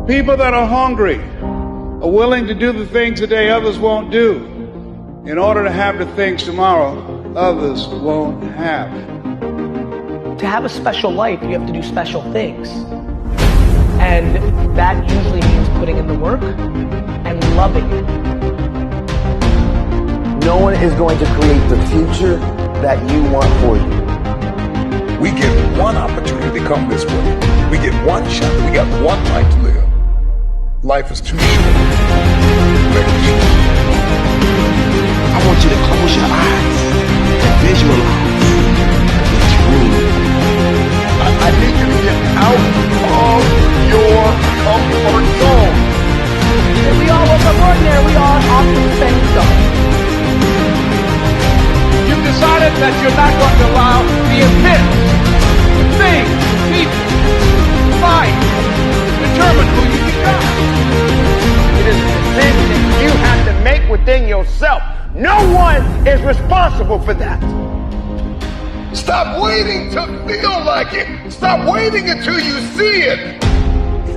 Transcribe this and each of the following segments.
People that are hungry are willing to do the things today others won't do in order to have the things tomorrow others won't have. To have a special life, you have to do special things. And that usually means putting in the work and loving it. No one is going to create the future that you want for you. We get one opportunity to come this way. We get one shot. We got one life to live. Life is too short. I want you to close your eyes and visualize the dream. I need you to get out of your comfort zone. If we all woke up ordinary, we all often the same stuff. You've decided that you're not going to allow the events, things, people, life determine who you become. It is a decision that you have to make within yourself. No one is responsible for that. Stop waiting to feel like it. Stop waiting until you see it.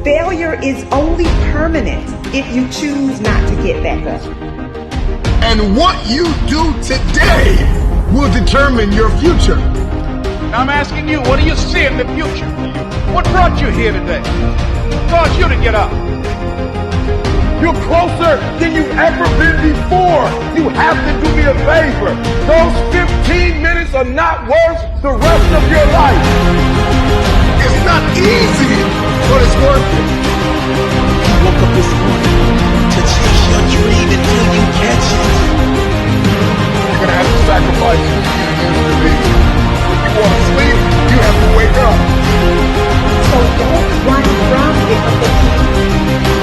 Failure is only permanent if you choose not to get back up. And what you do today will determine your future. Now I'm asking you, what do you see in the future? What brought you here today? What caused you to get up? You're closer than you've ever been before. You have to do me a favor. Those 15 minutes are not worth the rest of your life. It's not easy, but it's worth it. You woke up this morning to chase your dream until you catch it. You're going to have to sacrifice who you used to be. If you want to sleep, you have to wake up. So don't run from difficulty.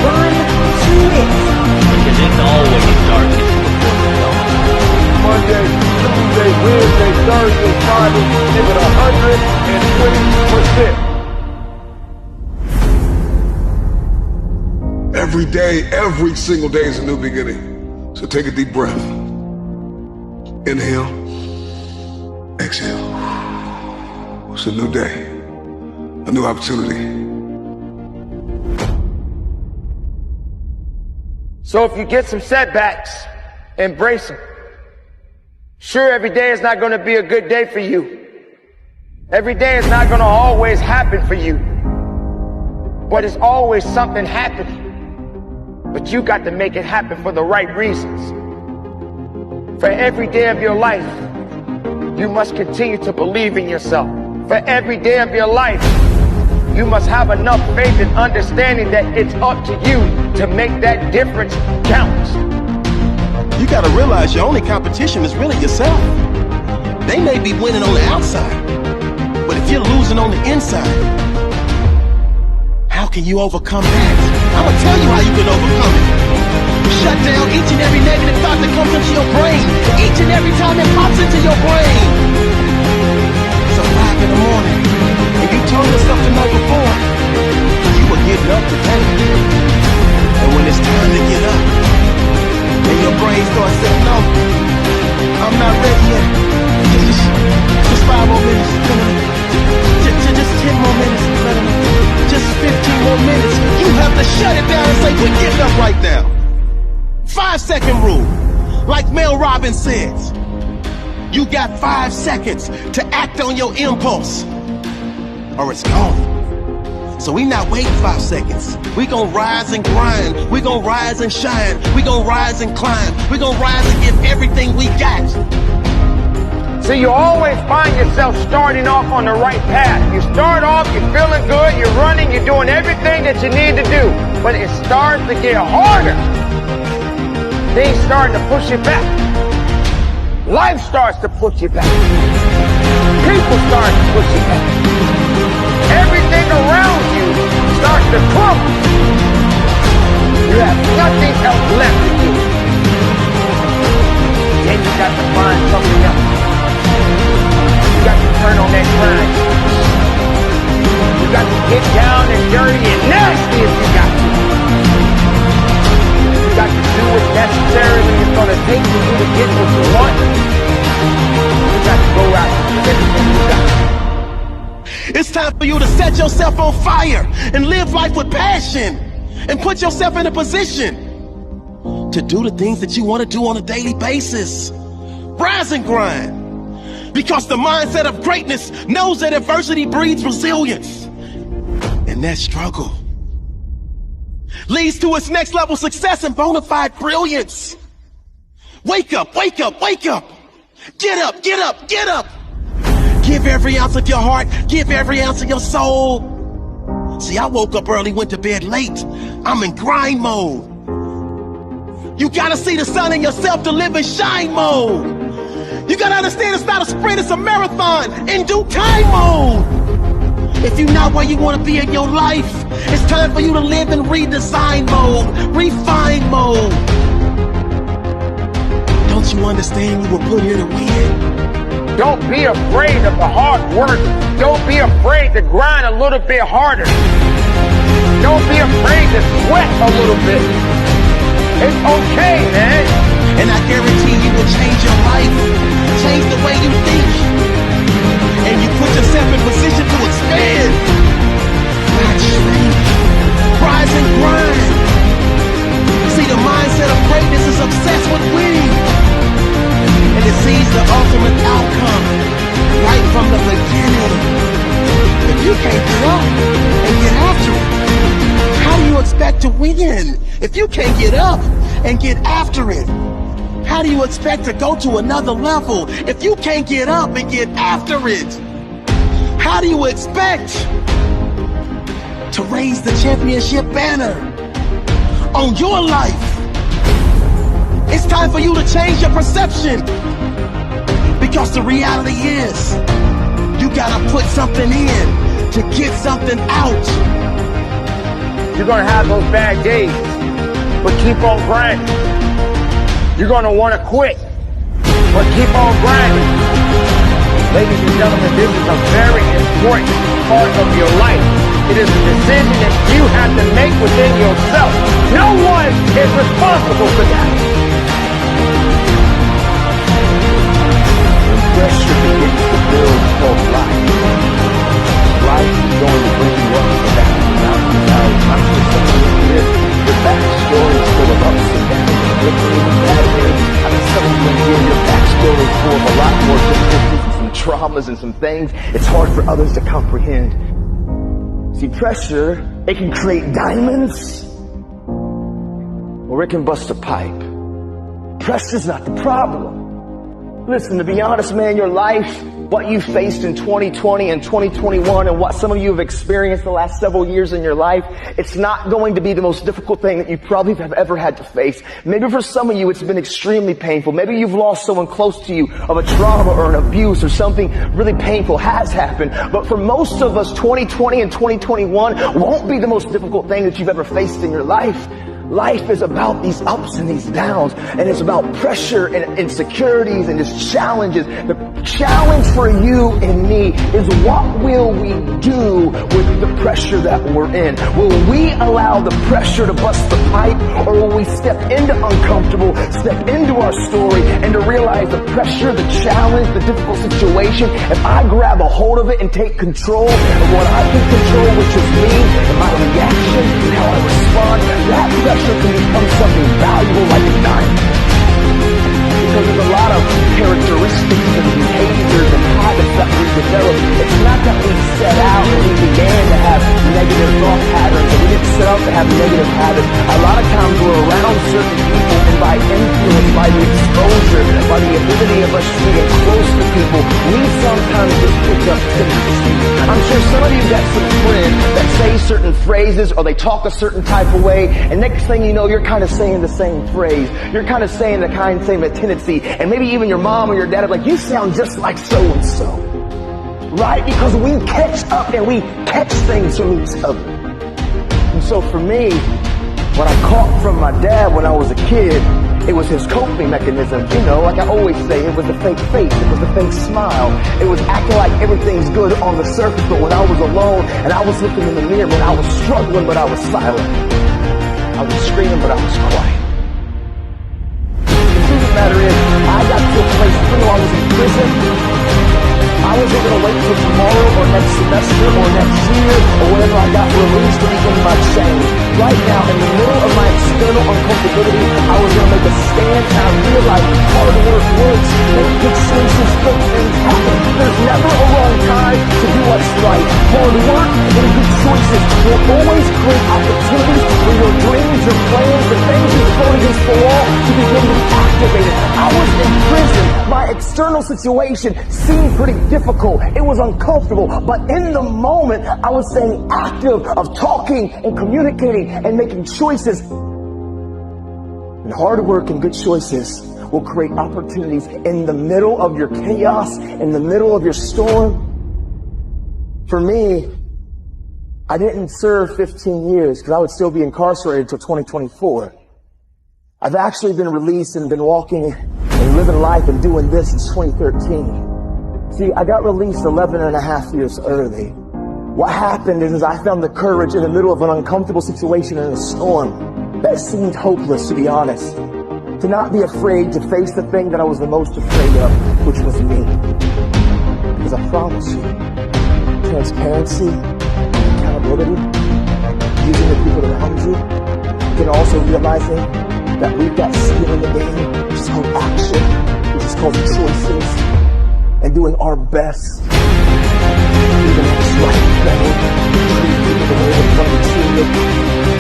Run to it. Because it's always darkest before the dawn. Monday, Tuesday, Wednesday, Thursday, Friday, give it 120%. Every day, every single day is a new beginning. So take a deep breath. Inhale, exhale. It's a new day, a new opportunity. So if you get some setbacks, embrace them. Sure, every day is not going to be a good day for you. Every day is not going to always happen for you. But it's always something happening. But you got to make it happen for the right reasons. For every day of your life, you must continue to believe in yourself. For every day of your life, you must have enough faith and understanding that it's up to you to make that difference count. You gotta realize your only competition is really yourself. They may be winning on the outside, but if you're losing on the inside, how can you overcome that? I'm gonna tell you how you can overcome it. Shut down each and every negative thought that comes into your brain, each and every time it pops into your brain. So 5 in the morning, and you told yourself the night before, you were getting up today. And when it's time to get up, and your brain starts saying, no, I'm not ready yet. Just 5 more minutes. Just 10 more minutes. Just 15 more minutes. You have to shut it down and say, we're getting up right now. 5-second rule. Like Mel Robbins says, you got 5 seconds to act on your impulse, or it's gone. So we not waiting 5 seconds. We gonna rise and grind. We gonna rise and shine. We gonna rise and climb. We gonna rise and give everything we got. So you always find yourself starting off on the right path. You start off, you're feeling good, you're running, you're doing everything that you need to do. But it starts to get harder. Things start to push you back. Life starts to push you back. People start to push you back. Everything around you starts to crumble. You have nothing else left to do. Then you got to find something else. You got to turn on that grind. You got to get down and dirty and nasty if you got to. You got to do what necessarily is going to take for you to get what you want. You got to go out and do everything you got. It's time for you to set yourself on fire and live life with passion. and put yourself in a position to do the things that you want to do on a daily basis. Rise and grind. Because the mindset of greatness knows that adversity breeds resilience. And that struggle leads to its next level success and bona fide brilliance. Wake up, wake up, wake up. Get up, get up, get up. Give every ounce of your heart. Give every ounce of your soul. See, I woke up early, went to bed late. I'm in grind mode. You gotta see the sun in yourself to live in shine mode. You gotta understand it's not a sprint, it's a marathon in due time mode. If you're not where you wanna be in your life, it's time for you to live in redesign mode, refine mode. Don't you understand you were put here to win? Don't be afraid of the hard work. Don't be afraid to grind a little bit harder. Don't be afraid to sweat a little bit. It's okay, man. And I guarantee you will change your life, change the way you think, and you put yourself in position to expand, not shrink. Rise and grind. See, the mindset of greatness is obsessed with winning, and it sees the ultimate outcome right from the beginning. If you can't get up and get after it, how do you expect to win? If you can't get up and get after it, how do you expect to go to another level? If you can't get up and get after it, how do you expect to raise the championship banner on your life? It's time for you to change your perception, because the reality is you gotta put something in to get something out. You're gonna have those bad days, but keep on grinding. You're gonna wanna quit, but keep on grinding. Ladies and gentlemen, this is a very important part of your life. It is a decision that you have to make within yourself. No one is responsible for that. Pressure begins to build called life. Life is going to bring you up and down and mountains and valleys. I'm sure some of you here, your backstory is full of ups and downs and victories and bad days. I mean, some of you in here, your backstory is full of a lot more difficulties and some traumas and some things it's hard for others to comprehend. See, pressure, it can create diamonds or it can bust a pipe. Pressure's not the problem. Listen, to be honest, man, your life, what you faced in 2020 and 2021 and what some of you have experienced the last several years in your life, it's not going to be the most difficult thing that you probably have ever had to face. Maybe for some of you, it's been extremely painful. Maybe you've lost someone close to you of a trauma or an abuse or something really painful has happened. But for most of us, 2020 and 2021 won't be the most difficult thing that you've ever faced in your life. Life is about these ups and these downs, and it's about pressure and insecurities and just challenges. The challenge for you and me is, what will we do with the pressure that we're in? Will we allow the pressure to bust the pipe, or will we step into uncomfortable, step into our story, and to realize the pressure, the challenge, the difficult situation, if I grab a hold of it and take control of what I can control, which is me and my reaction and how I respond, that pressure can become something valuable like a diamond. Because there's a lot of characteristics and behaviors and habits that we develop. It's not that we set out and we began to have negative thought patterns, and we didn't set out to have negative habits. A lot of times we're around certain people, and by influence, by the exposure, by the ability of us being close to people, we sometimes just pick up tendencies. I'm sure some of you got some friends that say certain phrases, or they talk a certain type of way, and next thing you know, you're kind of saying the same phrase. You're kind of saying the same tendency, and maybe even your mom or your dad are like, you sound just like so-and-so. Right? Because we catch up and we catch things from each other. And so for me, what I caught from my dad when I was a kid, it was his coping mechanism. You know, like I always say, it was the fake face, it was the fake smile. It was acting like everything's good on the surface, but when I was alone and I was looking in the mirror, when I was struggling, but I was silent. I was screaming, but I was quiet. The truth of the matter is, I got to a place, even though I was in prison, I wasn't going to wait for tomorrow or next semester or next year or whenever I got released to begin my change. right now, in the middle of my external uncomfortability, I was going to make a stand, and I realized hard work works. Make good choices, good things happen. There's never a wrong time to do what's right. Hard work and good choices will always create opportunities for your dreams, your plans, the things you've thrown against the wall to begin to be activated. I was in prison. My external situation seemed pretty difficult. It was uncomfortable, but in the moment, I was staying active of talking and communicating and making choices. And hard work and good choices will create opportunities in the middle of your chaos, in the middle of your storm. For me, I didn't serve 15 years because I would still be incarcerated until 2024. I've actually been released and been walking and living life and doing this since 2013. See, I got released 11 and a half years early. What happened is I found the courage in the middle of an uncomfortable situation in a storm that seemed hopeless, to be honest. To not be afraid to face the thing that I was the most afraid of, which was me. Because I promise you, transparency, accountability, using the people around you, then also realizing that we've got skin in the game, which is called action, which is called choices, and doing our best. Even if it's right better, treat people the way they want to be treated.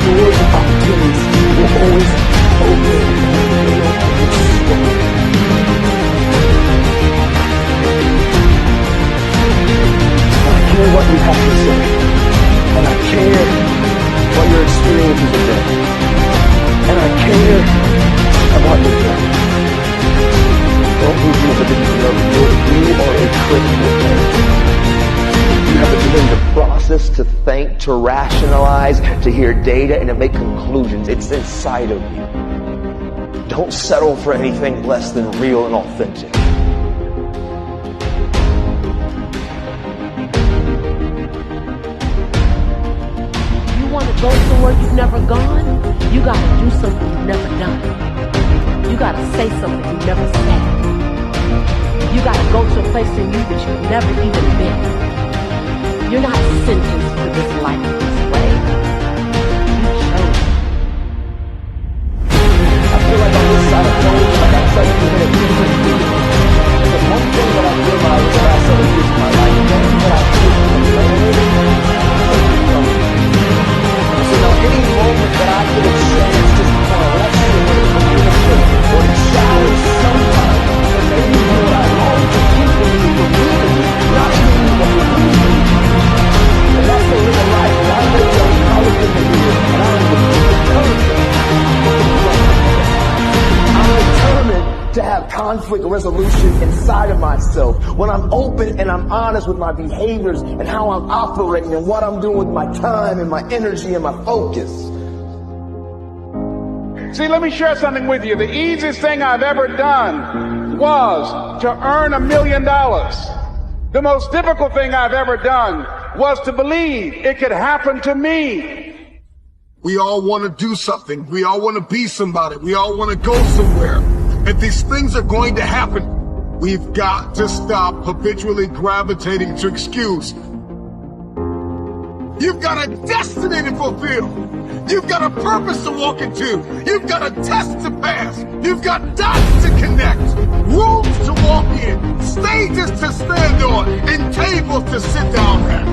Doors and opportunities will always open in the middle of your storm. I care what you have to say, and I care what your experiences have been, and I care about your journey. Don't move me to you are a critical thing. You have to begin to process, to think, to rationalize, to hear data, and to make conclusions. It's inside of you. Don't settle for anything less than real and authentic. You want to go somewhere you've never gone? You got to do something you've never done. You got to say something you've never said. You got to go to a place in you that you've never even been. You're not sentenced to this life this way. You chose. I feel like on this side of the road, like I'm trying to do it. The one thing that I realized the last 7 years of my life, the one thing that I did so now any moment that I get a chance just to kind of lecture or to communicate or to challenge somebody, or maybe do what I long to do for you, for me, not even you, but for me. And that's the real life. And I know that I'm looking at you, and I'm determined to have conflict resolution inside of myself. When I'm open and I'm honest with my behaviors and how I'm operating and what I'm doing with my time and my energy and my focus. See, let me share something with you. The easiest thing I've ever done was to earn $1 million. The most difficult thing I've ever done was to believe it could happen to me. We all want to do something. We all want to be somebody. We all want to go somewhere. If these things are going to happen, we've got to stop habitually gravitating to excuse. You've got a destiny to fulfill. You've got a purpose to walk into. You've got a test to pass. You've got dots to connect, rooms to walk in, stages to stand on, and tables to sit down at.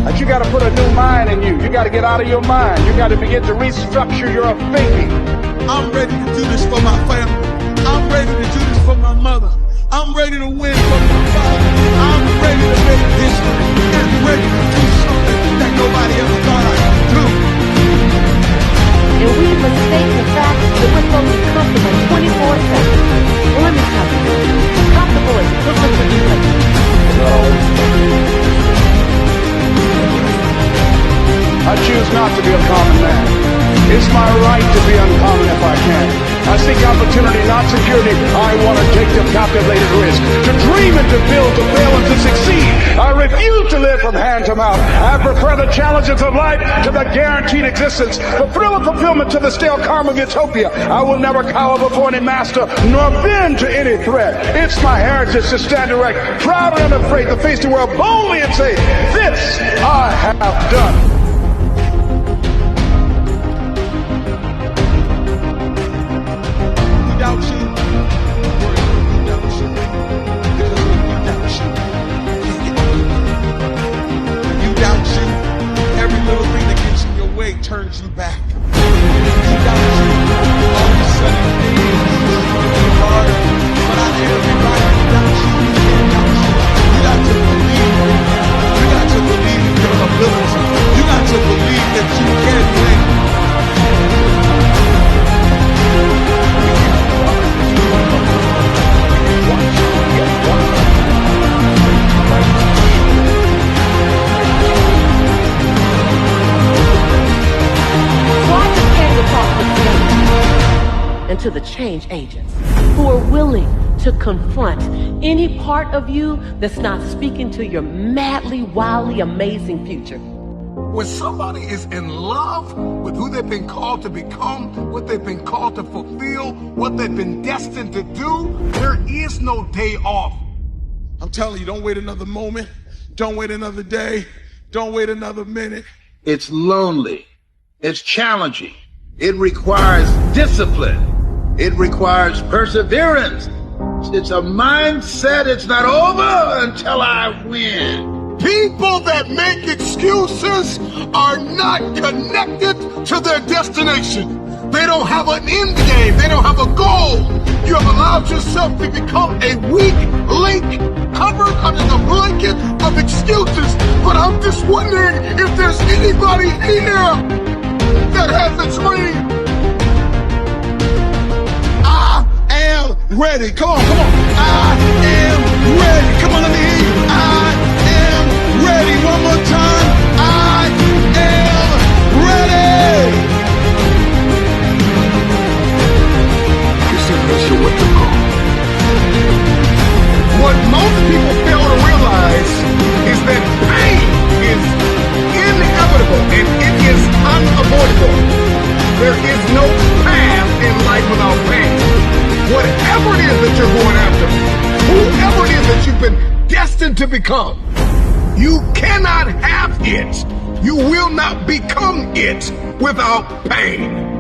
But you got to put a new mind in you. You got to get out of your mind. You got to begin to restructure your thinking. I'm ready to do this for my family. I'm ready to do this for my mother. I'm ready to win for my father. I'm ready to make history and ready to do something that nobody ever thought I could do. And we mistake the fact that we're supposed to be comfortable 24/7. Well, let me tell you, comfortable is equivalent to complacent. I choose not to be a common man. It's my right to be uncommon if I can. I seek opportunity, not security. I want to take the calculated risk. To dream and to build, to fail and to succeed. I refuse to live from hand to mouth. I prefer the challenges of life to the guaranteed existence. The thrill of fulfillment to the stale calm of utopia. I will never cower before any master, nor bend to any threat. It's my heritage to stand erect, proud and unafraid, to face the world boldly and say, this I have done. turns you back. You got you. All of a sudden, things harder. But I everybody without you, without you. You got to believe. You got to believe in your ability. You got to believe that you can win. And to the change agents who are willing to confront any part of you that's not speaking to your madly, wildly amazing future. When somebody is in love with who they've been called to become, what they've been called to fulfill, what they've been destined to do, there is no day off. I'm telling you, don't wait another moment. Don't wait another day. Don't wait another minute. It's lonely. It's challenging. It requires discipline. It requires perseverance. It's a mindset. It's not over until I win. People that make excuses are not connected to their destination. They don't have an end game. They don't have a goal. You have allowed yourself to become a weak link covered under the blanket of excuses. But I'm just wondering if there's anybody here that has a dream. I am ready. Come on, come on. I am ready. Come on, let me hear you. I am ready. One more time. I am ready. It's a mission with the goal. What most people fail to realize is that pain is inevitable and it is unavoidable. There is no path in life without pain. Whatever it is that you're going after, whoever it is that you've been destined to become, you cannot have it. You will not become it without pain.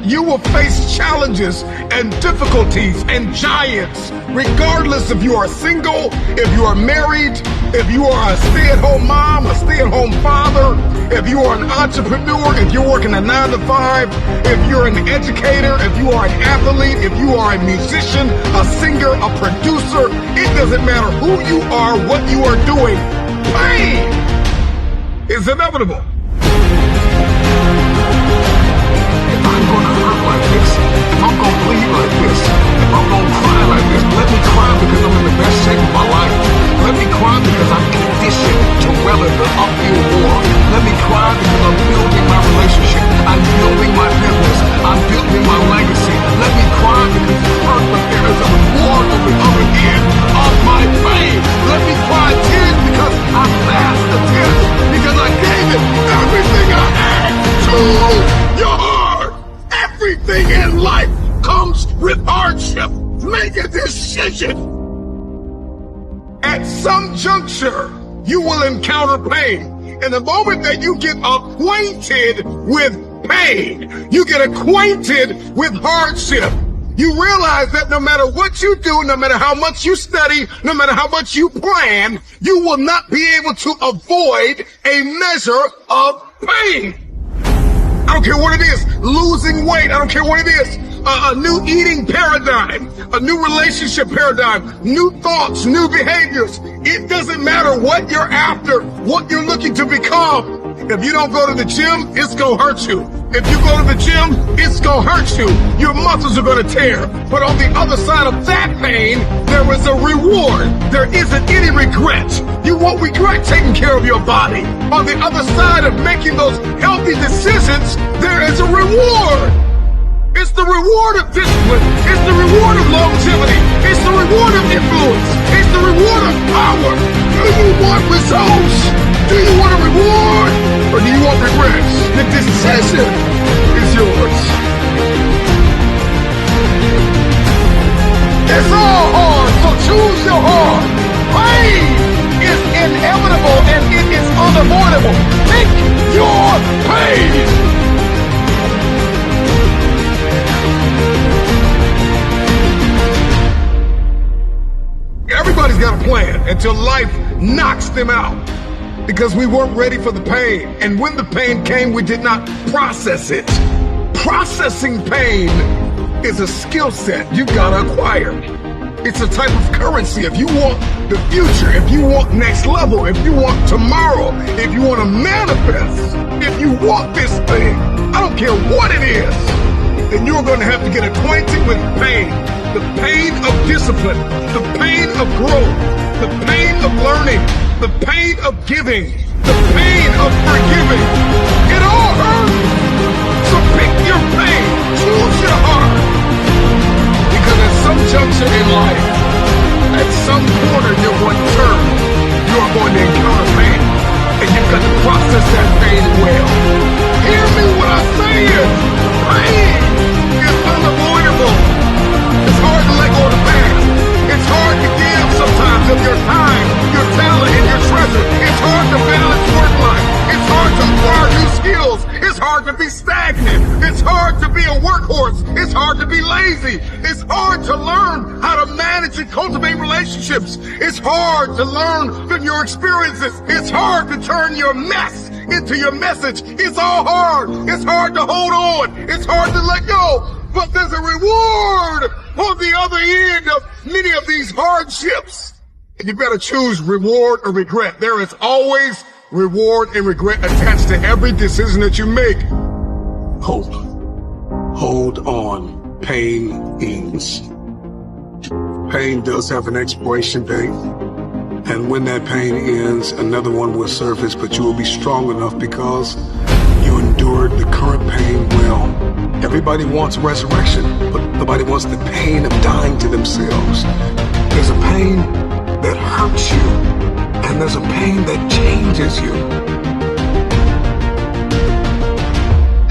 You will face challenges and difficulties and giants, regardless if you are single, if you are married, if you are a stay-at-home mom, a stay-at-home father, if you are an entrepreneur, if you're working a 9 to 5, if you're an educator, if you are an athlete, if you are a musician, a singer, a producer, it doesn't matter who you are, what you are doing. Pain is inevitable. If I'm gonna hurt like this, if I'm gonna bleed like this, if I'm gonna cry like this, let me cry because I'm in the best shape of my life. Let me cry because I'm conditioned to weather the uphill war. Let me cry because I'm building my relationship. I'm building my business. I'm building my legacy. Let me cry because it's hurt, but there is a reward on the other end of my pain. Let me cry tears because I passed the test, because I gave it everything I had to your heart. Everything in life comes with hardship. Make a decision. At some juncture, you will encounter pain. And the moment that you get acquainted with pain, you get acquainted with hardship, you realize that no matter what you do, no matter how much you study, no matter how much you plan, you will not be able to avoid a measure of pain. I don't care what it is, losing weight, I don't care what it is, a new eating paradigm, a new relationship paradigm, new thoughts, new behaviors. It doesn't matter what you're after, what you're looking to become. If you don't go to the gym, it's gonna hurt you. If you go to the gym, it's gonna hurt you. Your muscles are gonna tear. But on the other side of that pain, there is a reward. There isn't any regret. You won't regret taking care of your body. On the other side of making those healthy decisions, there is a reward. It's the reward of discipline. It's the reward of longevity. It's the reward of influence. It's the reward of power. Do you want results? Do you want a reward? Or do you want regrets? The decision is yours. It's all hard, so choose your heart. Pain is inevitable and it is unavoidable. Pick your pain. Everybody's got a plan until life knocks them out. because we weren't ready for the pain. And when the pain came, we did not process it. Processing pain is a skill set you gotta acquire. It's a type of currency. If you want the future, if you want next level, if you want tomorrow, if you want to manifest, if you want this thing, I don't care what it is, then you're going to have to get acquainted with pain. The pain of discipline, the pain of growth, the pain of learning, the pain of giving, the pain of forgiving. It all hurts. So pick your pain, choose your heart. Because at some juncture in life, at some corner you're going to turn, you're going to encounter pain. And you've got to process that pain well. Hear me when I say it. Pain is unavoidable. It's hard to let go of the past. It's hard to give sometimes of your time, your talent, and your treasure. It's hard to balance work life. It's hard to acquire new skills. It's hard to be stagnant. It's hard to be a workhorse. It's hard to be lazy. It's hard to learn how to manage and cultivate relationships. It's hard to learn from your experiences. It's hard to turn your mess into your message. It's all hard. It's hard to hold on. It's hard to let go. But there's a reward on the other end of many of these hardships. And you better choose reward or regret. There is always reward and regret attached to every decision that you make. Hope. Hold on. Pain ends. Pain does have an expiration date. And when that pain ends, another one will surface, but you will be strong enough because you endured the current pain well. Everybody wants resurrection, but nobody wants the pain of dying to themselves. There's a pain that hurts you, and there's a pain that changes you.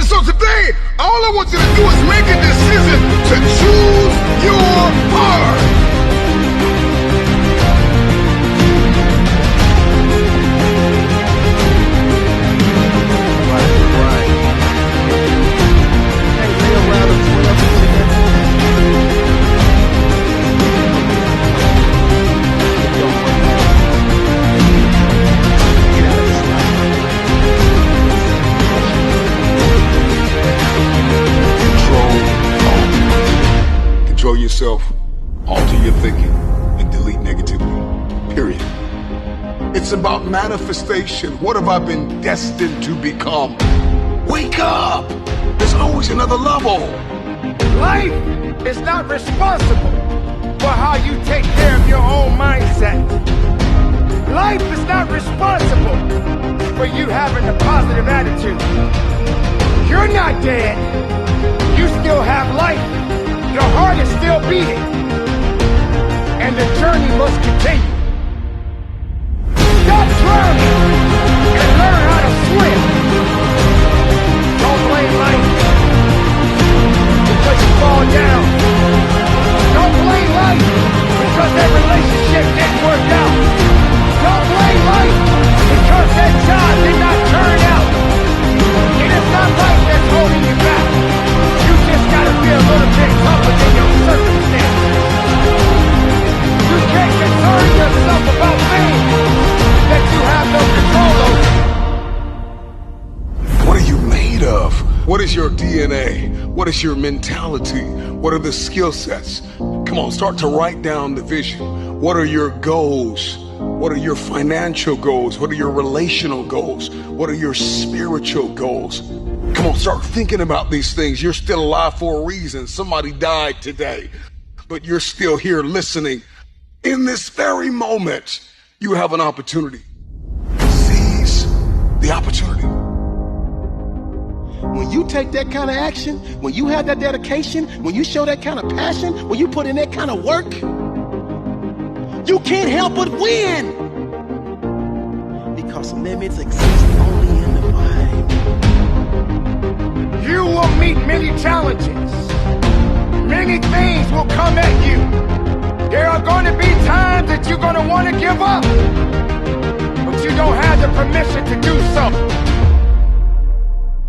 So today, all I want you to do is make a decision to choose your heart. Control yourself, alter your thinking, and delete negativity. Period. It's about manifestation. What have I been destined to become? Wake up! There's always another level. Life is not responsible for how you take care of your own mindset. Life is not responsible for you having a positive attitude. You're not dead. You still have life. Your heart is still beating. And the journey must continue. Stop drowning and learn how to swim. Don't blame life because you fall down. Don't blame life because that relationship didn't work out. Don't blame life because that job did not turn out. It is not life that's holding you back. You just gotta be a little bit tougher than your circumstances. You can't concern yourself about things that you have no control over. What are you made of? What is your DNA? What is your mentality? What are the skill sets? Come on, start to write down the vision. What are your goals? What are your financial goals? What are your relational goals? What are your spiritual goals? Come on, start thinking about these things. You're still alive for a reason. Somebody died today, but you're still here listening. In this very moment, you have an opportunity. Seize the opportunity. When you take that kind of action, when you have that dedication, when you show that kind of passion, when you put in that kind of work, you can't help but win. Because limits exist only in the mind. You will meet many challenges. Many things will come at you. There are going to be times that you're going to want to give up, but you don't have the permission to do so.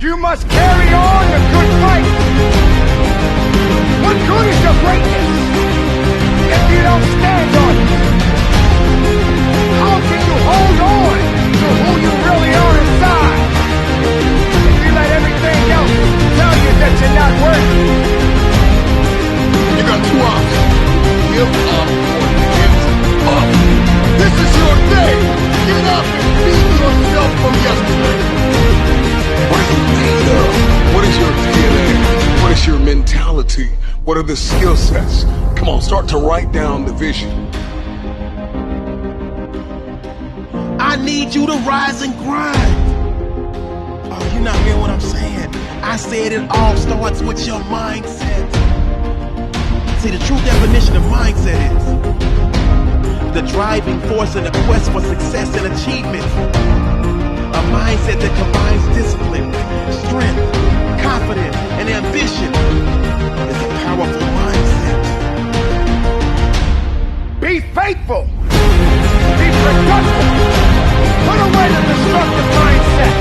You must carry on the good fight. What good is your greatness if you don't stand on it? How can you hold on to who you What are the skill sets? Come on, start to write down the vision. I need you to rise and grind. Oh, you're not hearing what I'm saying. I said it all starts with your mindset. See, the true definition of mindset is the driving force in the quest for success and achievement. A mindset that combines discipline, strength, confidence, and ambition is a powerful mindset. Be faithful. Be productive. Put away the destructive mindset.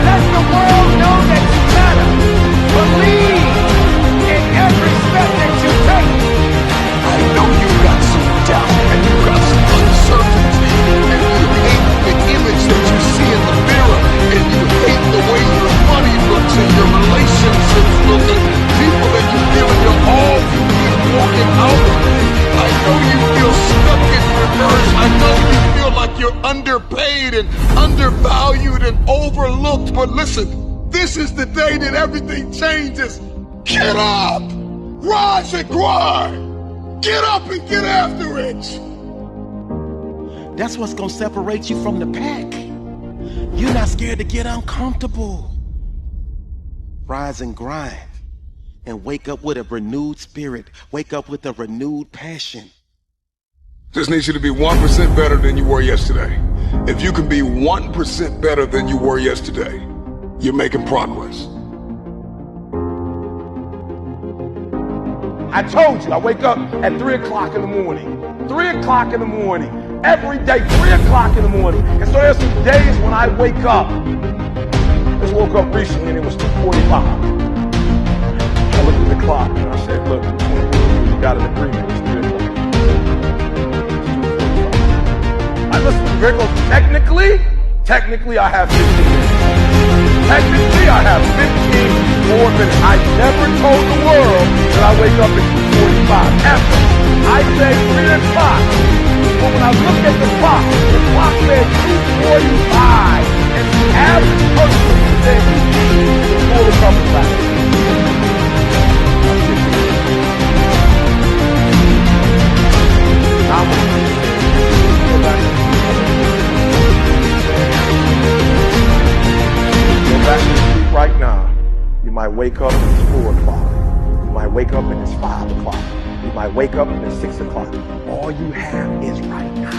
Let the world know that you matter. Believe in every step that you take. I know you've got some doubt and you've got some uncertainty and you hate the image that you see in the mirror and you hate the way your money looks and your relationships look and people that you've given your all to keep walking out of. I know you feel stuck in reverse. I know you feel like you're underpaid and undervalued and overlooked. But listen, this is the day that everything changes. Get up! Rise and grind! Get up and get after it! That's what's gonna separate you from the pack. You're not scared to get uncomfortable. Rise and grind. And wake up with a renewed spirit. Wake up with a renewed passion. Just need you to be 1% better than you were yesterday. If you can be 1% better than you were yesterday, you're making progress. I told you, I wake up at 3 o'clock in the morning. 3 o'clock in the morning. Every day, 3 o'clock in the morning. And so there's some days when I wake up. I just woke up recently and it was 2:45. I looked at the clock and I said, look, we got an agreement. It's 3 o'clock. I listen, Rickles, technically I have 15 minutes. Technically I have 15 more minutes. I never told the world that I wake up at 2:45. Ever. I say 3 o'clock. But when I look at the clock said 2:45. And the average person said before the coming back. I'm going to go back to sleep right now. You might wake up and it's 4 o'clock. You might wake up and it's 5 o'clock. You might wake up and it's 6 o'clock. All you have is right now.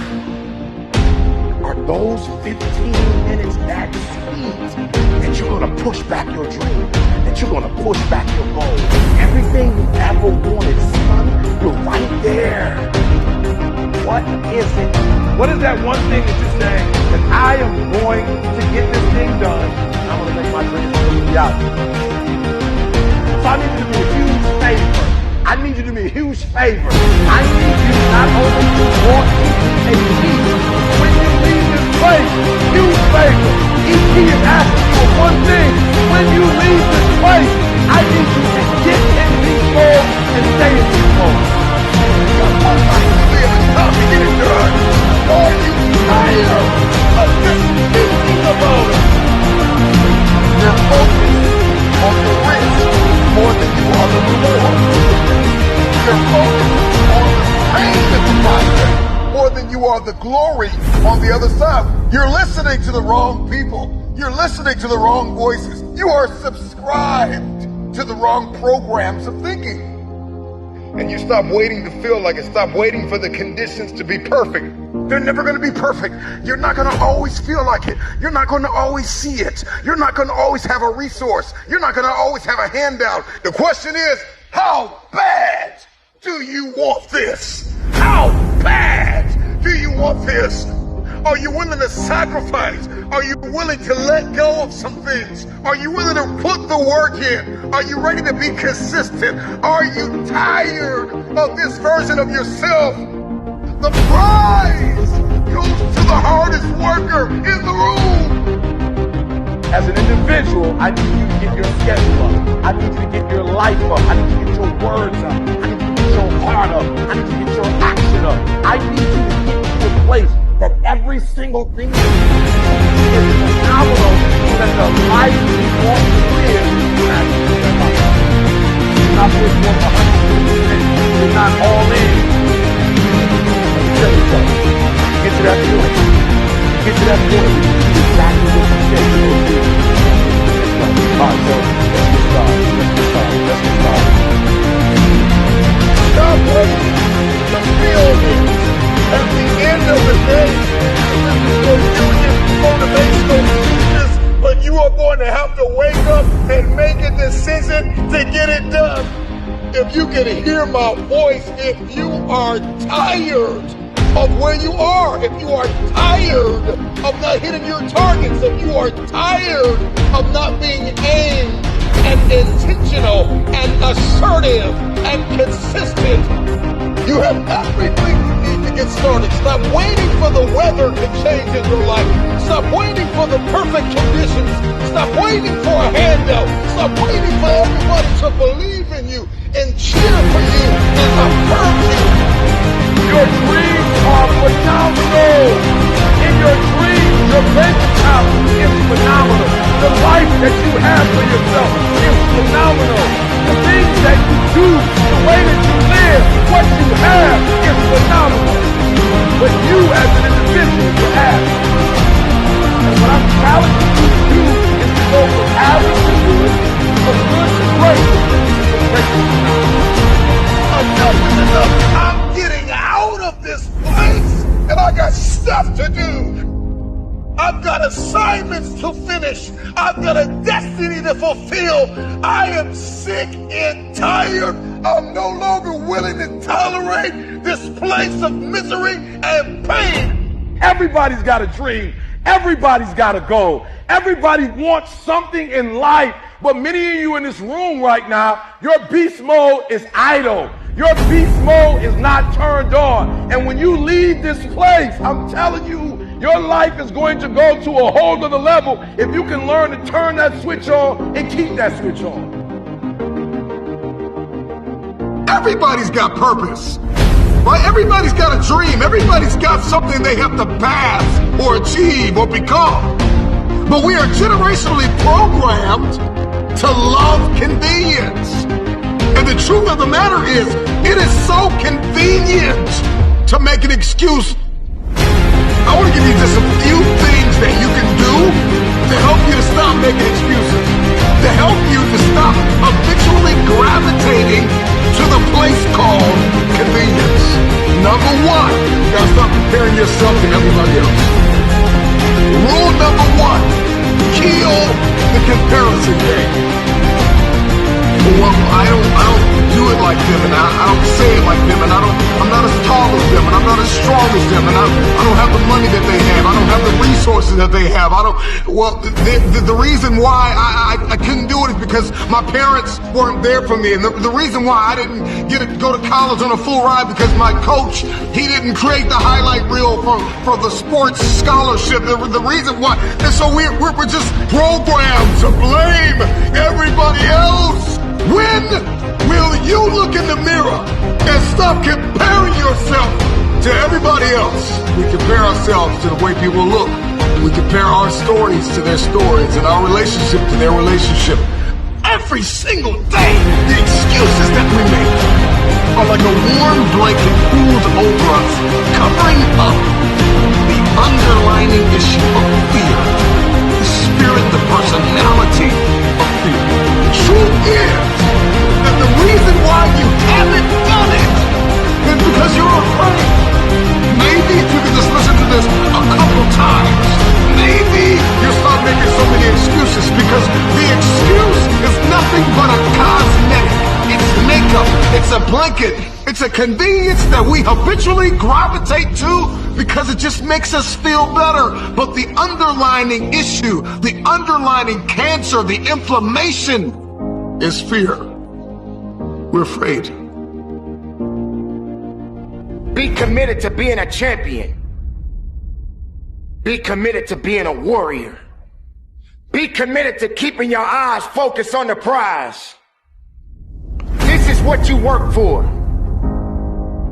Are those 15 minutes that sweet that you're going to push back your dream, that you're going to push back your goal? Everything you ever wanted, son, you're right there. What is it? What is that one thing that you're saying that I am going to get this thing done? I'm going to make my dreams come out. So I need you to do a huge favor. I need you to do me a huge favor. I need you not only to want to be a leader when you leave this place. Huge favor. EP is asking for one thing. When you leave this place, I need you to get in these roles and stay in these roles. One night to live, it's time to get it done. Are you tired of just thinking about it? You're focused on the risk more than you are the reward. You're focused on the pain of the process more than you are the glory on the other side. You're listening to the wrong people. You're listening to the wrong voices. You are subscribed to the wrong programs of thinking. And you stop waiting to feel like it. Stop waiting for the conditions to be perfect. They're never going to be perfect. You're not going to always feel like it. You're not going to always see it. You're not going to always have a resource. You're not going to always have a handout. The question is, how bad do you want this? How bad do you want this? Are you willing to sacrifice? Are you willing to let go of some things? Are you willing to put the work in? Are you ready to be consistent? Are you tired of this version of yourself? The prize goes to the hardest worker in the room. As an individual, I need you to get your schedule up. I need you to get your life up. I need you to get your words up. I need you to get your heart up. I need you to get your action up. I need you to get to a place that every single thing is phenomenal, so that the life you want to live is not you are going to have to wake up and make a decision to get it done. If you can hear my voice, if you are tired of where you are, if you are tired of not hitting your targets, if you are tired of not being aimed and intentional and assertive and consistent, you have everything you need to get started. Stop waiting for the weather to change in your life. Stop waiting for the perfect conditions. Stop waiting for a handout. Stop waiting for everybody to believe in you and cheer for you and affirm you. Your dreams are phenomenal. In your dreams, your bank account is phenomenal. The life that you have for yourself is phenomenal. The things that you do, the way that you live, what you have is phenomenal. But you as an individual, you have. And what I'm challenging you to do is to go from average to good, from good to great, from great to phenomenal. Enough is enough. I'm getting out of this place, and I got stuff to do. I've got assignments to finish. I've got a destiny to fulfill. I am sick and tired. I'm no longer willing to tolerate this place of misery and pain. Everybody's got a dream. Everybody's got a goal. Everybody wants something in life. But many of you in this room right now, your beast mode is idle. Your beast mode is not turned on. And when you leave this place, I'm telling you, your life is going to go to a whole other level if you can learn to turn that switch on and keep that switch on. Everybody's got purpose, right? Everybody's got a dream. Everybody's got something they have to pass or achieve or become. But we are generationally programmed to love convenience. And the truth of the matter is, it is so convenient to make an excuse. I want to give you just a few things that you can do to help you to stop making excuses, to help you to stop habitually gravitating to the place called convenience. Number one, you gotta stop comparing yourself to everybody else. Rule number one, kill the comparison game. Well, I don't do it like them, and I don't say it like them, and I'm not as tall as them, and I'm not as strong as them, and I don't have the money that they have, I don't have the resources that they have, the reason why I couldn't do it is because my parents weren't there for me, and the reason why I didn't go to college on a full ride because my coach, he didn't create the highlight reel for the sports scholarship, the reason why, and so we're just programmed to blame everybody else. When will you look in the mirror and stop comparing yourself to everybody else? We compare ourselves to the way people look. We compare our stories to their stories and our relationship to their relationship. Every single day, the excuses that we make are like a warm blanket pulled over us, covering up the underlining issue of fear, the spirit, the personality of fear. The truth is that the reason why you haven't done it is because you're afraid. Maybe if you could just listen to this a couple times, maybe you'll start making so many excuses because the excuse is nothing but a cosmetic. It's makeup. It's a blanket. It's a convenience that we habitually gravitate to because it just makes us feel better. But the underlying issue, the underlying cancer, the inflammation is fear. We're afraid. Be committed to being a champion. Be committed to being a warrior. Be committed to keeping your eyes focused on the prize. This is what you work for.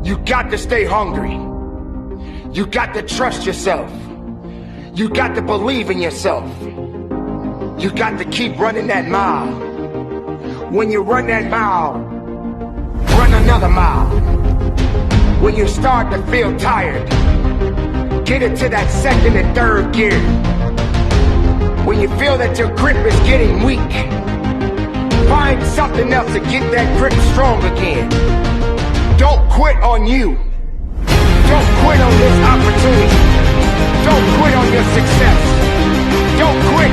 You got to stay hungry. You got to trust yourself. You got to believe in yourself. You got to keep running that mile. When you run that mile, run another mile. When you start to feel tired, get into that second and third gear. When you feel that your grip is getting weak, find something else to get that grip strong again. Don't quit on you. Don't quit on this opportunity. Don't quit on your success. Don't quit.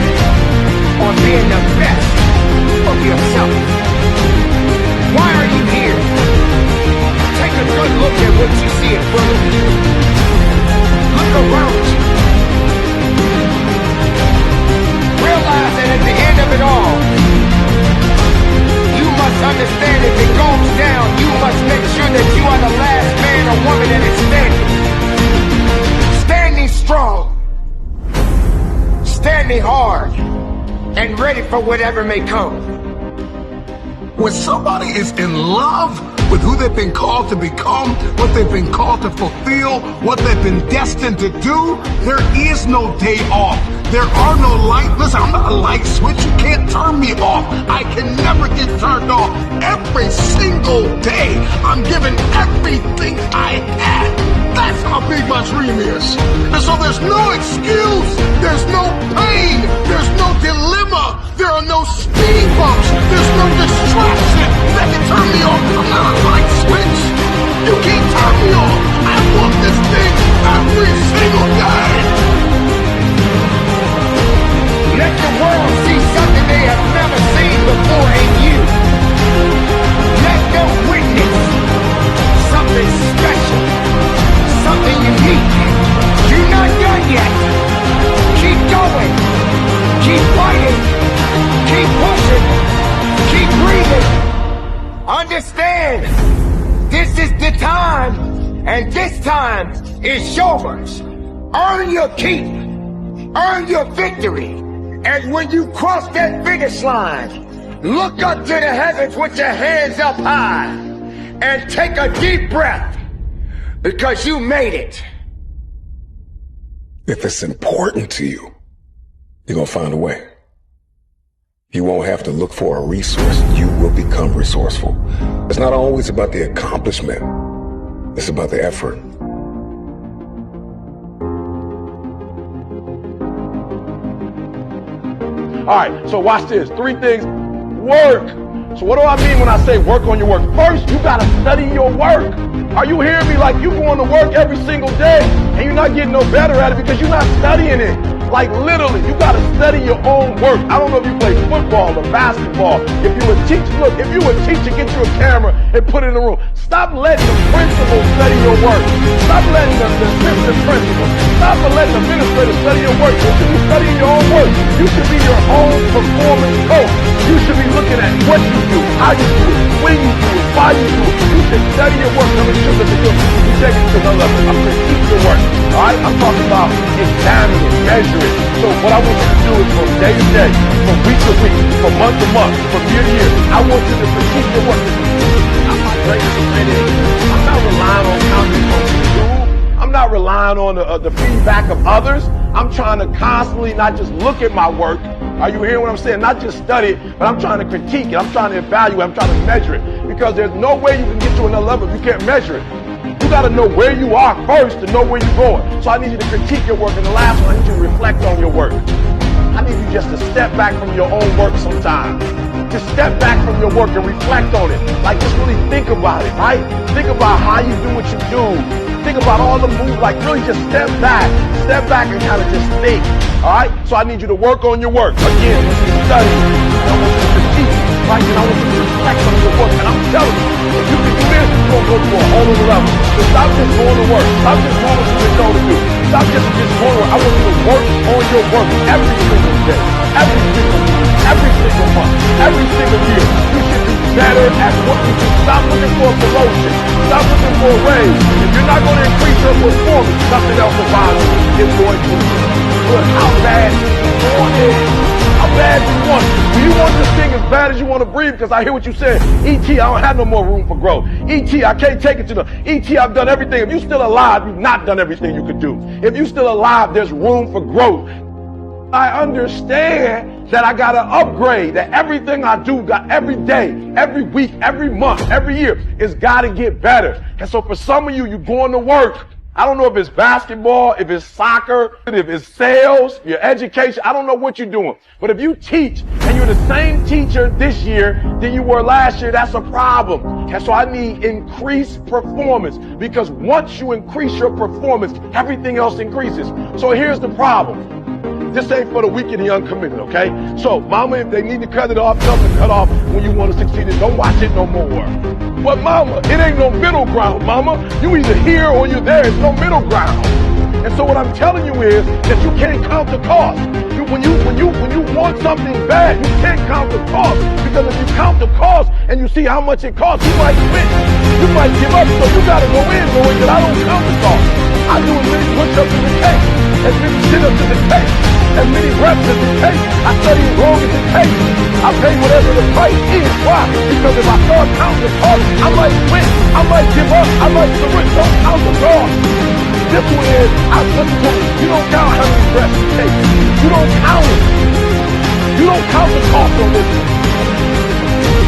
me hard and ready for whatever may come. When somebody is in love with who they've been called to become, what they've been called to fulfill, what they've been destined to do, there is no day off. There are no light. Listen, I'm not a light switch. You can't turn me off. I can never get turned off. Every single day, I'm giving everything I had. That's how big my dream is. And so there's no excuse. There's no pain. There's no dilemma. There are no speed bumps. There's no distraction that can turn me off. I'm not a light switch. You can't turn me off. I want this thing every single day. Let the world see something they have never seen before in you. Let them witness something special, something unique. You're not done yet. Keep going. Keep fighting. Keep pushing. Keep breathing. Understand, this is the time, and this time is yours. Earn your keep. Earn your victory. And when you cross that finish line, look up to the heavens with your hands up high and take a deep breath because you made it. If it's important to you, you're going to find a way. You won't have to look for a resource. You will become resourceful. It's not always about the accomplishment. It's about the effort. All right, so watch this. 3 things. Work. So what do I mean when I say work on your work? First, you got to study your work. Are you hearing me? Like, you going to work every single day and you're not getting no better at it because you're not studying it. Like, literally, you got to study your own work. I don't know if you play football or basketball. If you would teach, look, if you would teach get you a camera and put it in the room. Stop letting the principal study your work. Stop letting the assistant principal. Stop letting the administrator study your work. You should be studying your own work. You should be your own performance coach. You should be looking at what you do, how you do it, when you do it, why you do it. You should study your work. Number 2, you take it to another level. I'm going to teach your work. All right? I'm talking about examining it, measuring it. So what I want you to do is from day to day, from week to week, from month to month, from year to year, I want you to critique your work. I'm not greatest critic. I'm not relying on how you do. I'm not relying on the feedback of others. I'm trying to constantly not just look at my work. Are you hearing what I'm saying? Not just study it, but I'm trying to critique it. I'm trying to evaluate. I'm trying to measure it. Because there's no way you can get to another level if you can't measure it. You got to know where you are first to know where you're going. So I need you to critique your work. And the last one, I need you to reflect on your work. I need you just to step back from your own work sometimes. Just step back from your work and reflect on it. Like, just really think about it, right? Think about how you do what you do. Think about all the moves. Like, really just step back and kind of just think. All right? So I need you to work on your work. Again, I want you to study. I want you to critique. Right? And I want you to reflect on your work. And I'm telling you, if you can do this, you're going to go to a whole other level. So stop just going to work. Stop just doing what you've been told to do. Stop just going to work. I want you to work on your work every single day, every single week, every single month, every single year. You should be better at what you do. Stop looking for a promotion. Stop looking for a raise. If you're not going to increase your performance, something else about you is going to increase. Look, how bad do you want it? How bad do you want it? Do you want this thing as bad as you want to breathe? Because I hear what you said. E.T., I don't have no more room for growth. E.T., I can't take it to the... E.T., I've done everything. If you're still alive, you've not done everything you could do. If you're still alive, there's room for growth. I understand that I got to upgrade, that everything I do, got every day, every week, every month, every year, is got to get better. And so for some of you, you're going to work. I don't know if it's basketball, if it's soccer, if it's sales, your education. I don't know what you're doing. But if you teach and you're the same teacher this year than you were last year, that's a problem. And so I need increased performance, because once you increase your performance, everything else increases. So here's the problem. This ain't for the weak and the uncommitted, okay? So, mama, if they need to cut it off, tell them to cut off when you want to succeed. Don't watch it no more. But mama, it ain't no middle ground, mama. You either here or you're there. It's no middle ground. And so what I'm telling you is that you can't count the cost. When you want something bad, you can't count the cost. Because if you count the cost and you see how much it costs, you might quit. You might give up. So you got to go in knowing that I don't count the cost. I do as many push-ups as it takes. as many sit-ups as it takes, as many reps as it takes. I study as long as it takes. I pay whatever the price is. Why? Because if I start counting the cost, I might quit. I might give up. I might surrender. Don't count the cost. This one is, listen to me, you don't count how many reps it takes. You don't count it. You don't count the cost on this one.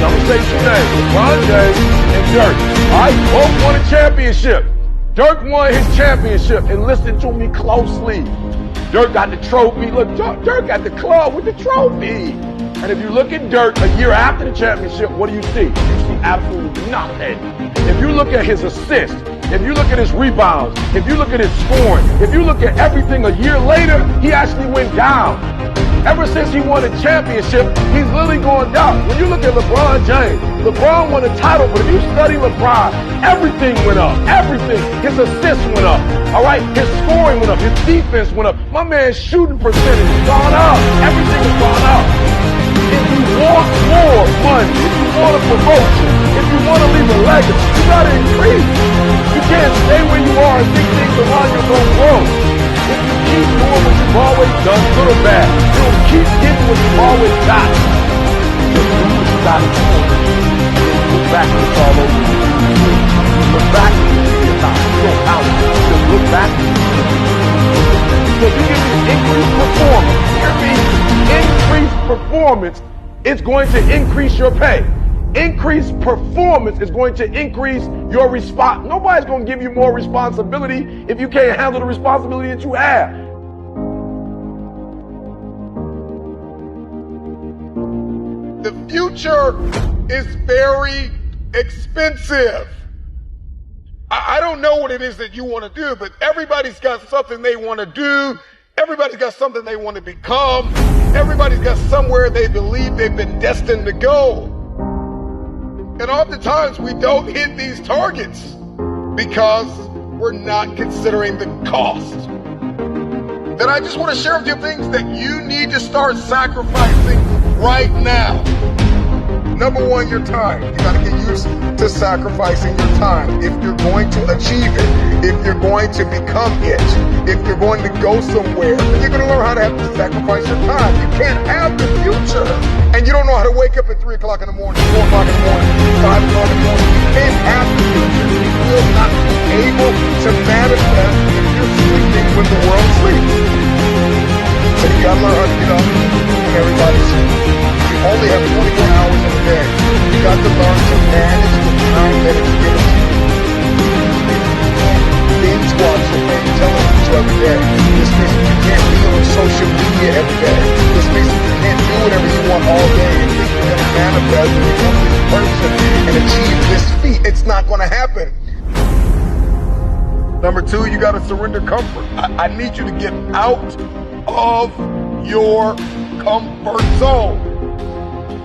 I'm going to say two names, LeBron James and Dirk. All right, both won a championship. Dirk won his championship, and listen to me closely. Dirk got the trophy. Look, Dirk got the club with the trophy. And if you look at Dirk a year after the championship, what do you see? You see absolutely nothing. If you look at his assists, if you look at his rebounds, if you look at his scoring, if you look at everything a year later, he actually went down. Ever since he won a championship, he's literally going down. When you look at LeBron James, LeBron won a title, but if you study LeBron, everything went up. Everything. His assists went up. All right? His scoring went up. His defense went up. My man's shooting percentage has gone up. Everything has gone up. If you want more money, if you want a promotion, if you want to leave a legacy, you got to increase. You can't stay where you are and think things around you are going to grow. If you keep doing what you've always done, good or bad, you'll keep getting what you've always got. Just do what you got to do. Look back and it's all over. You look back and you see your time. You don't count it. Just look back and you see it. So if you give me increased performance, hear me, increased performance is going to increase your pay. Increased performance is going to increase your response. Nobody's going to give you more responsibility if you can't handle the responsibility that you have. The future is very expensive. I don't know what it is that you want to do, but everybody's got something they want to do. Everybody's got something they want to become. Everybody's got somewhere they believe they've been destined to go. And oftentimes we don't hit these targets because we're not considering the cost. Then I just want to share with you things that you need to start sacrificing right now. Number one, your time. You got to get used to sacrificing your time. If you're going to achieve it, if you're going to become it, if you're going to go somewhere, you're going to learn how to have to sacrifice your time. You can't have the future and you don't know how to wake up at 3 o'clock in the morning, 4 o'clock in the morning, 5 o'clock in the morning. You can't have the future. You will not be able to manifest if you're sleeping when the world sleeps. So you got to learn how to get up when everybody's sleeping. You only have 24 hours in a day. You got to learn to manage the time that is given to you. Binge watch your favorite television show every day. This means you can't be on social media every day. This means you can't do whatever you want all day and think you're going to manifest and become this person and achieve this feat. It's not going to happen. Number two, you got to surrender comfort. I need you to get out of your comfort zone.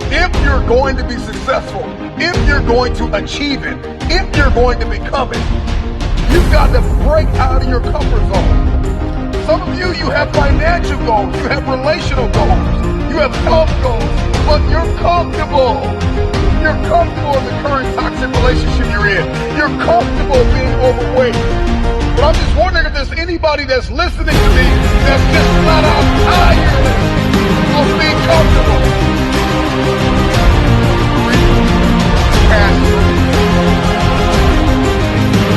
If you're going to be successful, if you're going to achieve it, if you're going to become it, you've got to break out of your comfort zone. Some of you have financial goals, you have relational goals, you have health goals, but you're comfortable. You're comfortable in the current toxic relationship you're in. You're comfortable being overweight. But I'm just wondering if there's anybody that's listening to me that's just flat out tired of being comfortable.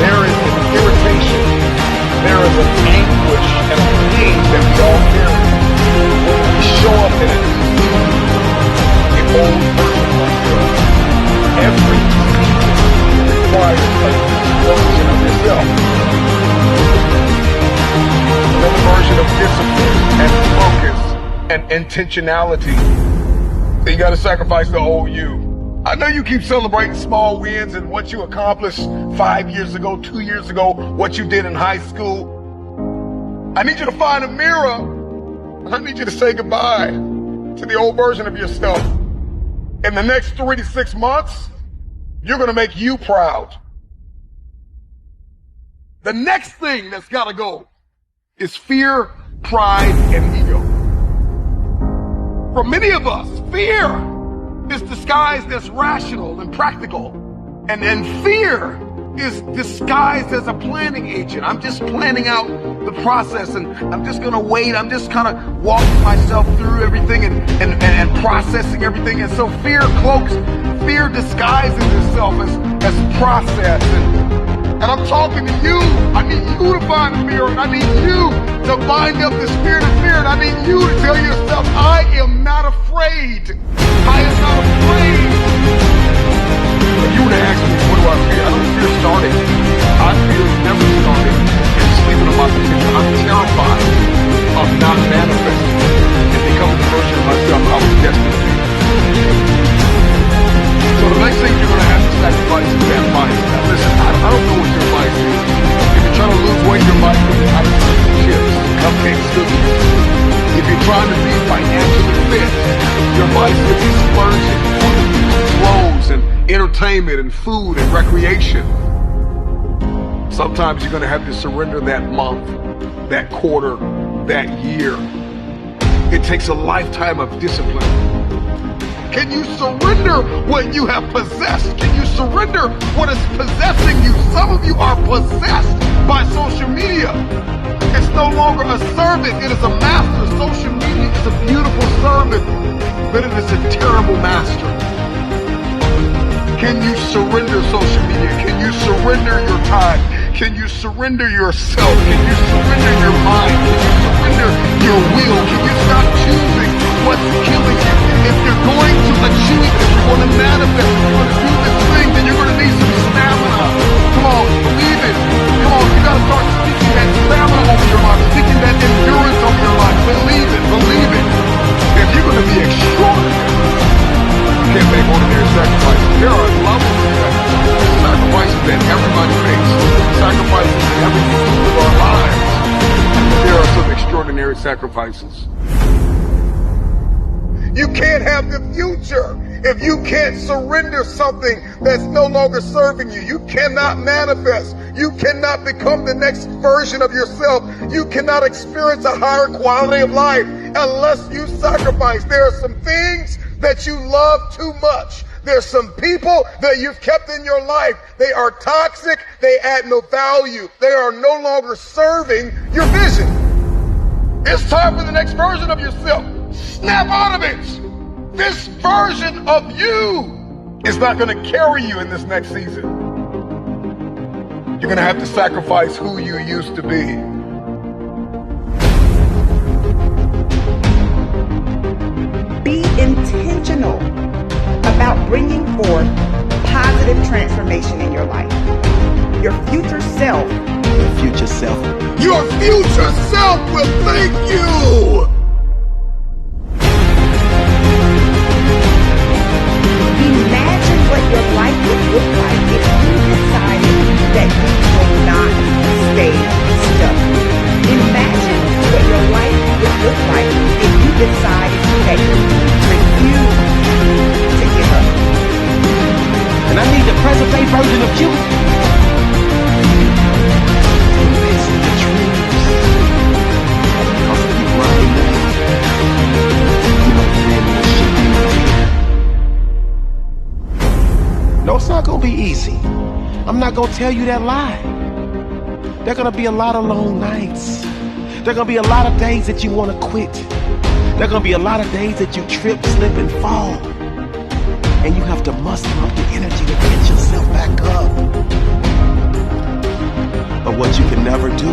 There is an irritation, there is an anguish and a pain that we all carry when we show up in an old version of ourselves. Every season requires a new version of yourself. Another version of discipline and focus and intentionality. So you got to sacrifice the old you. I know you keep celebrating small wins and what you accomplished 5 years ago, 2 years ago, what you did in high school. I need you to find a mirror. I need you to say goodbye to the old version of yourself. In the next 3 to 6 months, you're going to make you proud. The next thing that's got to go is fear, pride, and ego. For many of us, fear is disguised as rational and practical. And fear is disguised as a planning agent. I'm just planning out the process, and I'm just gonna wait. I'm just kind of walking myself through everything and processing everything. And so fear disguises itself as process. And I'm talking to you. I need you to find fear, and I need you to bind up the spirit of fear, and I need you to tell yourself, I am not afraid. I am not afraid. If you were to ask me, what do I fear? I don't fear starting. I fear never starting and sleeping on my potential. I'm terrified of not manifesting and becoming the version of myself I was destined to be. So the next thing you're going to have to sacrifice is that vice. Now listen, I don't know what your vice is. If you're trying to lose weight, your vice is chips, cupcakes, cookies. If you're trying to be financially fit, your vice could be splurging on clothes and entertainment and food and recreation. Sometimes you're going to have to surrender that month, that quarter, that year. It takes a lifetime of discipline. Can you surrender what you have possessed? Can you surrender what is possessing you? Some of you are possessed by social media. It's no longer a servant, it is a master. Social media is a beautiful servant, but it is a terrible master. Can you surrender social media? Can you surrender your time? Can you surrender yourself? Can you surrender your mind? Can you surrender your will? Can you stop choosing what's killing you? If you're going to achieve it, if you're going to manifest, if you're going to do this thing, then you're going to need some stamina. Come on, believe it. Come on, you got to start speaking that stamina over your life, speaking that endurance over your life. Believe it, believe it. If you're going to be extraordinary, you can't make ordinary sacrifices. There are levels of sacrifices that everybody makes, sacrifices in every field of our lives. There are some extraordinary sacrifices. You can't have the future if you can't surrender something that's no longer serving you. You cannot manifest. You cannot become the next version of yourself. You cannot experience a higher quality of life unless you sacrifice. There are some things that you love too much. There's some people that you've kept in your life. They are toxic. They add no value. They are no longer serving your vision. It's time for the next version of yourself. Snap out of it. This version of you is not going to carry you in this next season. You're going to have to sacrifice who you used to be. Be intentional about bringing forth positive transformation in your life. Your future self. Your future self. Your future self will thank you. Imagine what your life would look like if you decided that you will not stay stuck. Imagine what your life would look like if you decided that you refuse to give up. And I need the present day version of you. Chasing the dreams. Because if you grind now, you know then what should be here. No, it's not gonna be easy. I'm not gonna tell you that lie. There are gonna be a lot of long nights. There are gonna be a lot of days that you wanna quit. There are gonna be a lot of days that you trip, slip, and fall. And you have to muster up the energy to get yourself back up. But what you can never do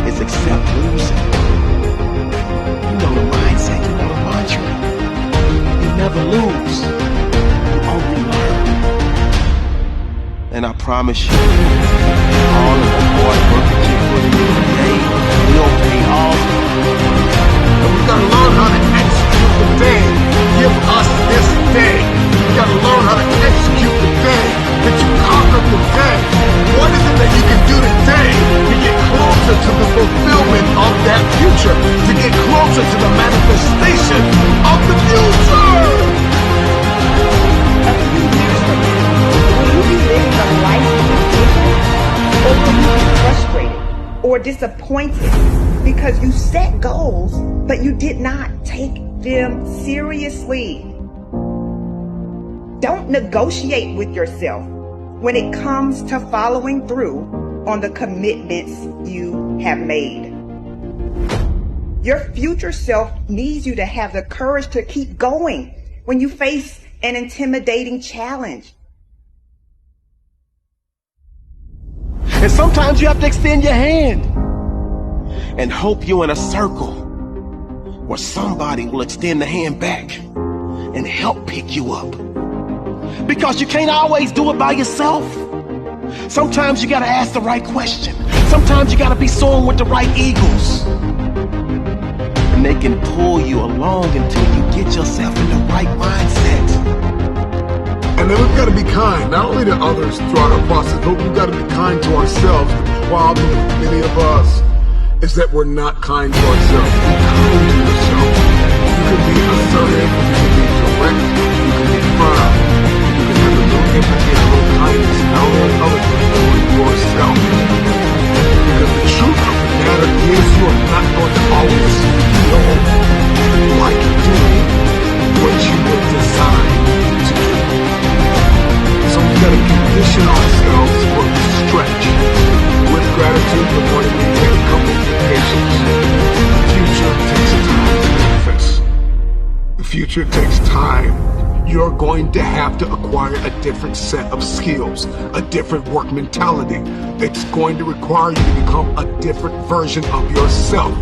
is accept losing. You know the mindset, you know the mantra. You never lose, you only learn. And I promise you, all of the hard work that you put in today will pay off. And we gotta learn how to execute the day. Give us this day. You gotta learn how to execute the day that you conquered the day. What is it that you can do today to get closer to the fulfillment of that future? To get closer to the manifestation of the future? A few years from now, will you be living a life of vision, or will you be frustrated or disappointed because you set goals but you did not take them seriously? Don't negotiate with yourself. when it comes to following through on the commitments you have made. Your future self needs you to have the courage to keep going when you face an intimidating challenge. And sometimes you have to extend your hand and hope you're in a circle where somebody will extend the hand back and help pick you up. Because you can't always do it by yourself. Sometimes you gotta ask the right question. Sometimes you gotta be soaring with the right eagles. And they can pull you along until you get yourself in the right mindset. And then we've got to be kind, not only to others throughout our process, but we've got to be kind to ourselves. The problem with many of us is that we're not kind to ourselves. Be kind to yourself. You can be assertive, you can be direct, you can be firm, you can have a little empathy and a little kindness, not only on others, but for yourself. Because the truth of the matter is you are not going to always feel like doing what you were designed to do. So we've got to condition ourselves for the stretch. With gratitude, the morning we take a couple of patience. The future takes time to manifest. The future takes time. You're going to have to acquire a different set of skills, a different work mentality. It's going to require you to become a different version of yourself.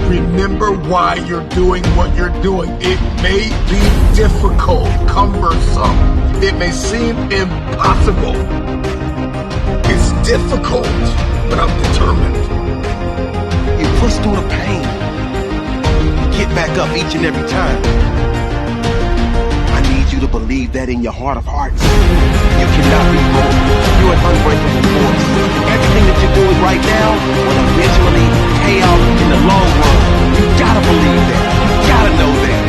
Remember why you're doing what you're doing. It may be difficult, cumbersome. It may seem impossible. It's difficult, but I'm determined. You push through the pain. You get back up each and every time. I need you to believe that in your heart of hearts. You cannot be broken. You're an unbreakable force. Everything that you're doing right now will eventually pay off in the long run. You gotta believe that. You gotta know that.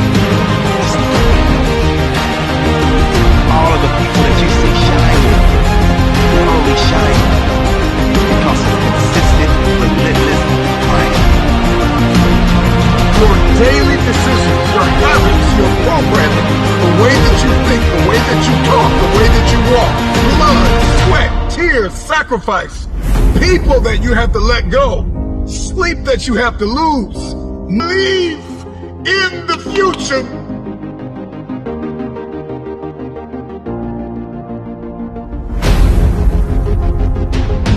All of the people that you see shining, they're only shining because of consistent, relentless grind. Your daily decisions, your habits, your programming, the way that you think, the way that you talk, the way that you walk, blood, sweat, tears, sacrifice, people that you have to let go, sleep that you have to lose, believe in the future.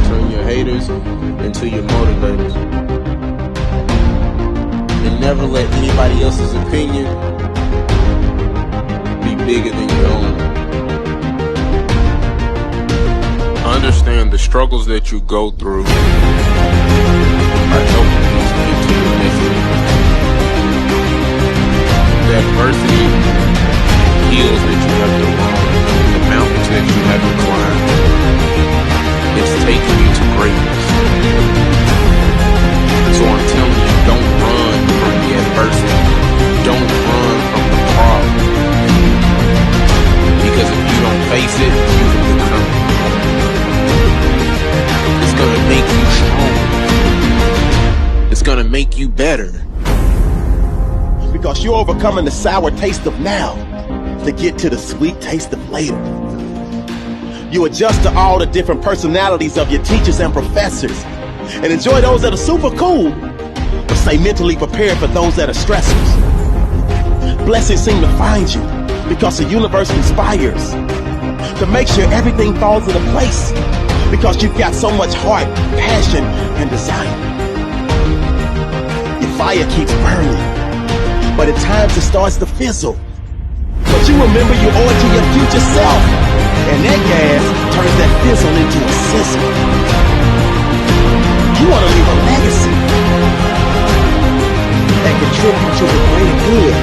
Turn your haters into your motivators. And never let anybody else's opinion be bigger than your own. Understand the struggles that you go through are helping you to get to your destiny. The adversity and hills that you have to run, the mountains that you have to climb, it's taking you to greatness. So I'm telling you, don't run from the adversity. Don't run from the problem. Because if you don't face it, you can become it. It's gonna make you stronger. It's gonna make you better. Because you're overcoming the sour taste of now to get to the sweet taste of later. You adjust to all the different personalities of your teachers and professors and enjoy those that are super cool, but stay mentally prepared for those that are stressors. Blessings seem to find you because the universe conspires to make sure everything falls into place because you've got so much heart, passion, and desire. Your fire keeps burning, but at times it starts to fizzle. But you remember you owe it to your future self, and that gas turns that fizzle into a sizzle. You want to leave a legacy that contributes to the greater good.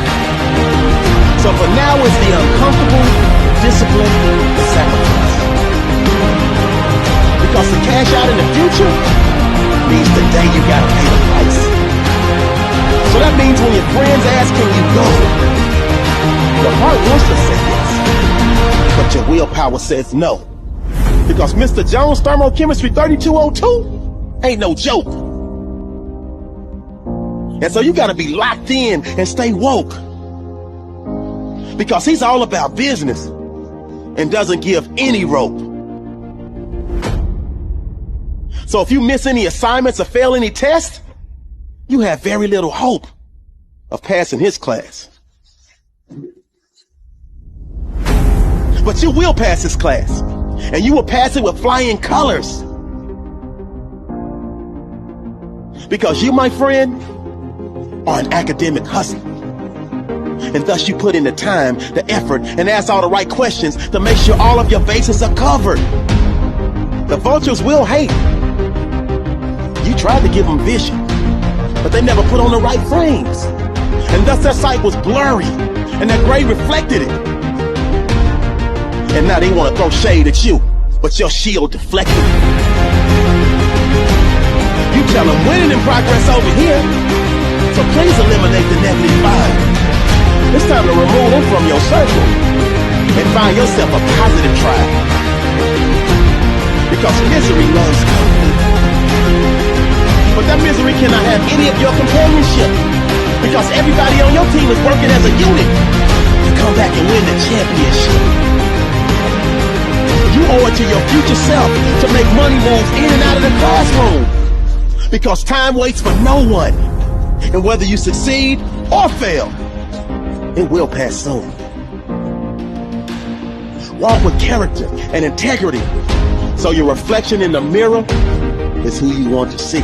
So for now, it's the uncomfortable, discipline, and sacrifice. Because to cash out in the future means today you gotta pay the price. So that means when your friends ask, can you go? Your heart wants to say yes, but your willpower says no. Because Mr. Jones Thermochemistry 3202 ain't no joke. And so you gotta be locked in and stay woke. Because he's all about business. and doesn't give any rope. So if you miss any assignments or fail any tests, you have very little hope of passing his class. But you will pass his class, and you will pass it with flying colors. Because you, my friend, are an academic hustler. And thus you put in the time, the effort, and ask all the right questions to make sure all of your bases are covered. The vultures will hate. You tried to give them vision, but they never put on the right frames. And thus their sight was blurry, and their grade reflected it. And now they want to throw shade at you, but your shield deflected it. You tell them winning in progress over here, so please eliminate the -5. It's time to remove them from your circle and find yourself a positive tribe. Because misery loves company. But that misery cannot have any of your companionship. Because everybody on your team is working as a unit to come back and win the championship. You owe it to your future self to make money moves in and out of the classroom. Because time waits for no one. And whether you succeed or fail, it will pass soon. Walk with character and integrity, so your reflection in the mirror is who you want to see.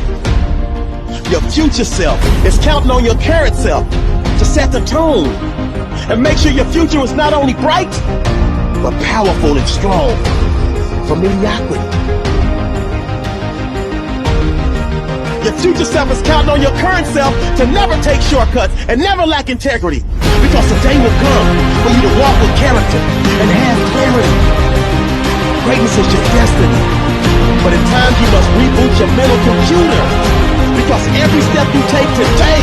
Your future self is counting on your current self to set the tone and make sure your future is not only bright, but powerful and strong for mediocrity. Your future self is counting on your current self to never take shortcuts and never lack integrity. Because the day will come for you to walk with character and have clarity. Greatness is your destiny. But at times you must reboot your mental computer. Because every step you take today